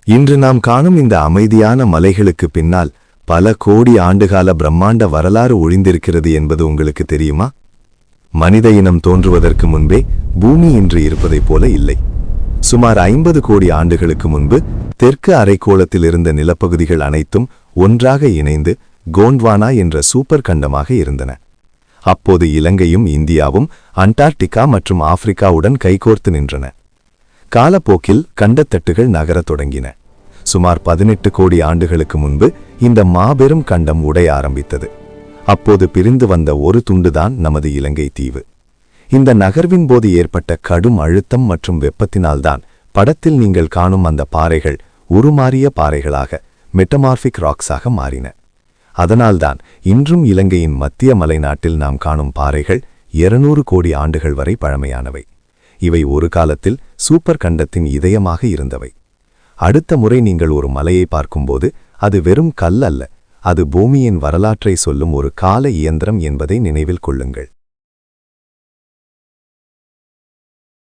இன்று நாம் காணும் இந்த அமைதியான மலைகளுக்கு பின்னால் பல கோடி ஆண்டுகால பிரம்மாண்ட வரலாறு ஒளிந்திருக்கிறது என்பது உங்களுக்கு தெரியுமா? மனித இனம் தோன்றுவதற்கு முன்பே பூமி இன்று இருப்பதைப் போல இல்லை. சுமார் 50 கோடி ஆண்டுகளுக்கு முன்பு தெற்கு அரைக்கோளத்தில் இருந்த நிலப்பகுதிகள் அனைத்தும் ஒன்றாக இணைந்து கோண்ட்வானா என்ற சூப்பர் கண்டமாக இருந்தன. அப்போது இலங்கையும் இந்தியாவும் அண்டார்டிகா மற்றும் ஆப்பிரிக்காவுடன் கைகோர்த்து நின்றன. காலப்போக்கில் கண்டத்தட்டுகள் நகரத் தொடங்கின. சுமார் 18 கோடி ஆண்டுகளுக்கு முன்பு இந்த மாபெரும் கண்டம் உடைய ஆரம்பித்தது. அப்போது பிரிந்து வந்த ஒரு துண்டுதான் நமது இலங்கை தீவு. இந்த நகர்வின் போது ஏற்பட்ட கடும் அழுத்தம் மற்றும் வெப்பத்தினால்தான் படத்தில் நீங்கள் காணும் அந்த பாறைகள் உருமாறிய பாறைகளாக மெட்டமார்பிக் ராக்ஸாக மாறின. அதனால்தான் இன்றும் இலங்கையின் மத்திய மலைநாட்டில் நாம் காணும் பாறைகள் 200 கோடி ஆண்டுகள் வரை பழமையானவை. இவை ஒரு காலத்தில் சூப்பர் கண்டத்தின் இதயமாக இருந்தவை. அடுத்த முறை நீங்கள் ஒரு மலையை பார்க்கும்போது அது வெறும் கல் அல்ல, அது பூமியின் வரலாற்றை சொல்லும் ஒரு கால இயந்திரம் என்பதை நினைவில் கொள்ளுங்கள்.